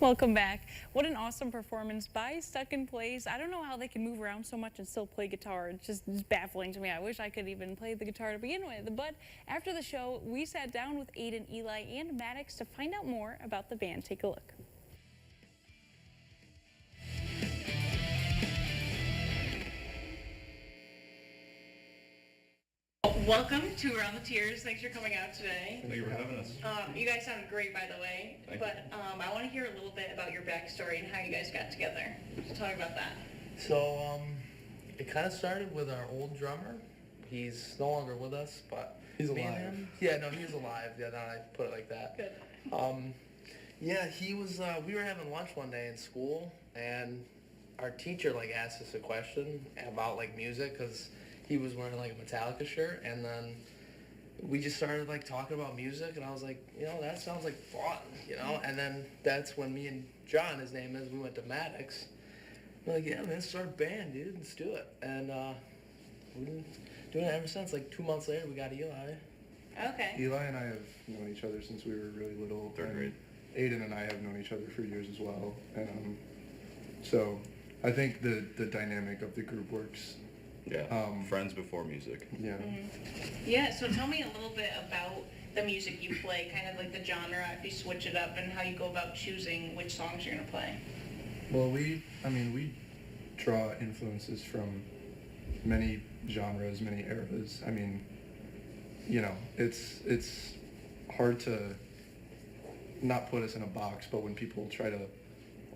Welcome back. What an awesome performance by Stuck in Place. I don't know how they can move around so much and still play guitar. It's baffling to me. I wish I could even play the guitar to begin with. But after the show, we sat down with Aiden, Eli, and Maddox to find out more about the band. Take a look. Welcome to Around the Tears. Thanks for coming out today. Thank you for having us. You guys sound great, by the way. Thank but I want to hear a little bit about your backstory and how you guys got together. So talk about that. So, it kind of started with our old drummer. He's no longer with us, but He's me and alive. him- Yeah, no, he's alive. Yeah, now I put it like that. Good. Yeah, he was. We were having lunch one day in school, and our teacher asked us a question about music because he was wearing a Metallica shirt, and then we just started talking about music, and I was like, that sounds like fun, and then that's when me and John, his name is, we went to Maddox. We're like, yeah, man, let's start a band, dude, let's do it. And we've been doing it ever since. 2 months later, we got Eli. Okay. Eli and I have known each other since we were really little. Third and grade. Aiden and I have known each other for years as well. So I think the dynamic of the group works. Yeah. Um, Friends before music. Yeah. Yeah, so tell me a little bit about the music you play, kind of the genre, if you switch it up, and how you go about choosing which songs you're going to play. Well, we draw influences from many genres, many eras. It's hard to not put us in a box, but when people try to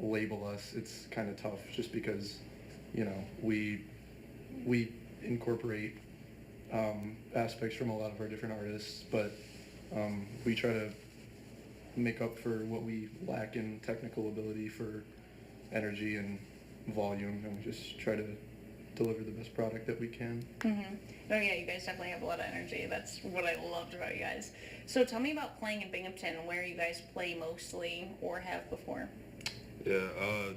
label us, it's kind of tough just because, we incorporate aspects from a lot of our different artists, but we try to make up for what we lack in technical ability for energy and volume, and we just try to deliver the best product that we can. Mm-hmm. Oh yeah, you guys definitely have a lot of energy. That's what I loved about you guys. So tell me about playing in Binghamton, where you guys play mostly or have before. Yeah.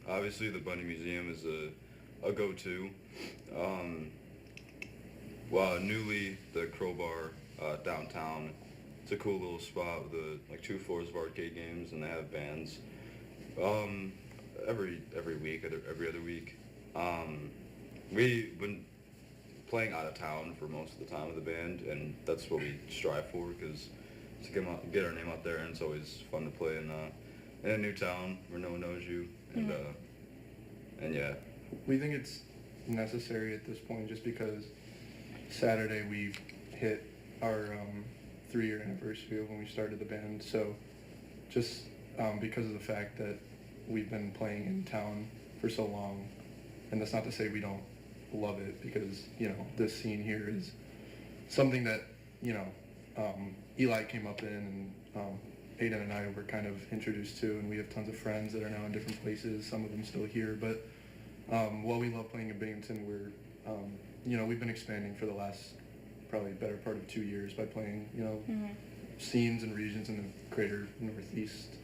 Obviously, the Bunny Museum is a go-to. Newly, the Crowbar downtown. It's a cool little spot with 2 floors of arcade games, and they have bands every week, every other week. We've been playing out of town for most of the time with the band, and that's what we strive for, because to get our name out there, and it's always fun to play in a new town where no one knows you, and yeah. We think it's necessary at this point just because Saturday we hit our 3-year anniversary of when we started the band. So just because of the fact that we've been playing in town for so long, and that's not to say we don't love it, because this scene here is something that Eli came up in, and Aiden and I were kind of introduced to, and we have tons of friends that are now in different places, some of them still here, but while we love playing in Binghamton, we've been expanding for the last probably better part of 2 years by playing scenes and regions in the greater northeast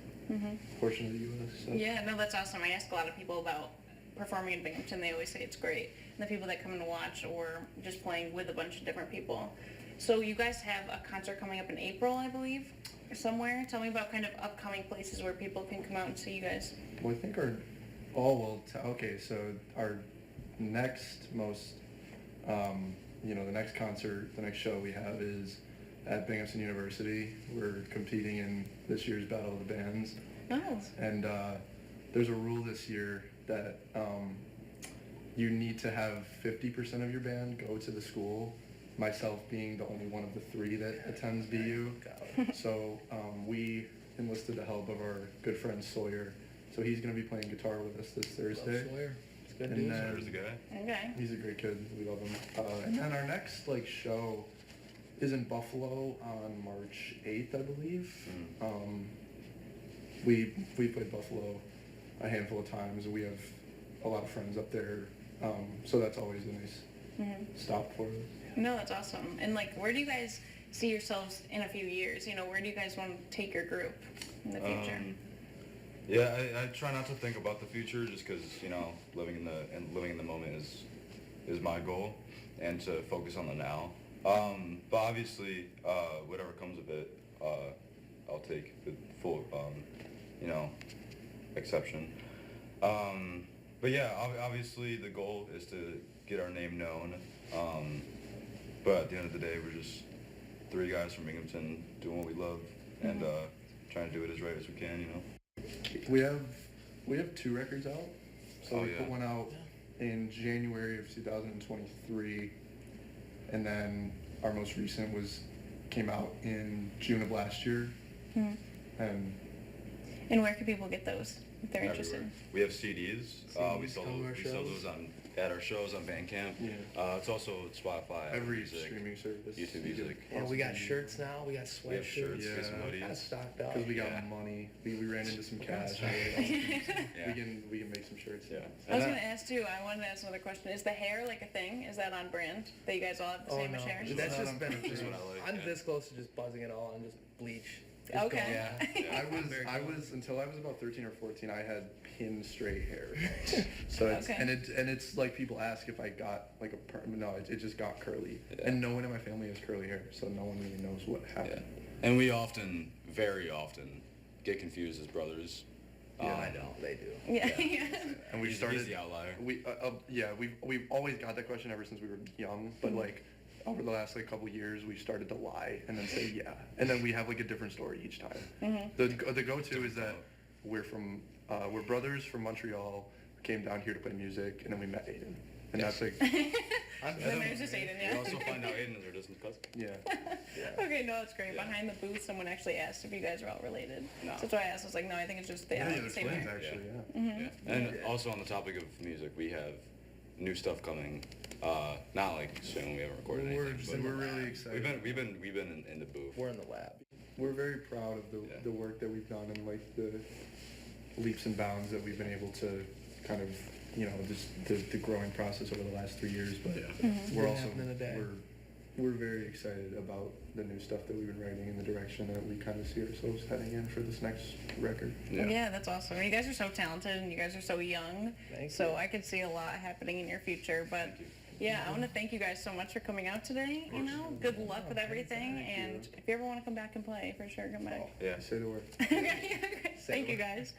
portion of the U.S. So. Yeah, no, that's awesome. I ask a lot of people about performing in Binghamton. They always say it's great. And the people that come in to watch, or just playing with a bunch of different people. So you guys have a concert coming up in April, I believe, somewhere. Tell me about kind of upcoming places where people can come out and see you guys. Well, I think so our next most, the next concert, the next show we have is at Binghamton University. We're competing in this year's Battle of the Bands. Oh. And there's a rule this year that you need to have 50% of your band go to the school, myself being the only one of the 3 that attends BU. So we enlisted the help of our good friend Sawyer. So he's going to be playing guitar with us this Thursday. Love Sawyer. It's good And dude. then- There's the guy. Okay. He's a great kid. We love him. And then our next show is in Buffalo on March 8th, I believe. We played Buffalo a handful of times. We have a lot of friends up there, so that's always a nice stop for us. No, that's awesome. And where do you guys see yourselves in a few years? Where do you guys want to take your group in the future? Yeah, I try not to think about the future, just because living in the moment is my goal, and to focus on the now. But obviously, whatever comes of it, I'll take the full exception. But yeah, obviously the goal is to get our name known. But at the end of the day, we're just 3 guys from Binghamton doing what we love and trying to do it as right as we can, you know. We have 2 records out. So Oh, we yeah. put one out in January of 2023, and then our most recent came out in June of last year. Mhm. And And where can people get those if they're interested? Everywhere. We have CDs. We CDs sell come to our we sell shows. those at our shows on Bandcamp. Yeah. It's also Spotify, Apple every Music, streaming service. YouTube you can Music. And we got possibly- shirts now. We got We have shirts, sweatshirts. we have some Yeah. Kind of hoodies. stocked up. Because we got Yeah. money. We ran into some cash. Sorry. Yeah. We can make some shirts. Yeah. I was And gonna ask too. I wanted to ask another question. Is the hair like a thing? Is that on brand? That you guys all have the Oh same no, hair? that's Not just on been. purpose. Just what I like, I'm yeah. this close to just buzzing it all on just bleach. It's Okay. gone. Yeah. I was until I was about 13 or 14. I had pin straight hair. So it's Okay. and it's like people ask if I got like a perm. No, it just got curly. Yeah. And no one in my family has curly hair, so no one really knows what Yeah. happened. And we often, very often, get confused as brothers. Yeah, I know they do. Yeah. Yeah. Yeah. And we He's started. the outlier. We've always got that question ever since we were young, but like over the last like couple years, we started to lie and then say yeah, and then we have like a different story each time. The go-to is that we're brothers from Montreal, came down here to play music, and then we met Aiden, and that's like Then there's just Aiden, We yeah. also find out Aiden is our distant cousin. yeah. Okay, no, it's great. Yeah. Behind the booth, someone actually asked if you guys are all related. No. So that's why I asked. I was like, no, I think it's just they Yeah, have they're the same twins hair. actually. Mm-hmm. Yeah. Yeah. And also on the topic of music, we have new stuff coming. Not like soon. We haven't recorded We're anything. just but in We're the really lab. excited. we've been in the booth. We're in the lab. We're very proud of Yeah. the work that we've done and like the leaps and bounds that we've been able to kind of, just the growing process over the last 3 years. But Yeah. we're Didn't also happen in a day. we're very excited about the new stuff that we've been writing and the direction that we kind of see ourselves heading in for this next record. Yeah. That's awesome. You guys are so talented and you guys are so young. Thank so you. I could see a lot happening in your future. But yeah, I want to thank you guys so much for coming out today. Good luck with everything. And if you ever want to come back and play, for sure, come back. Yeah. Say the word. Okay, great. Thank you guys.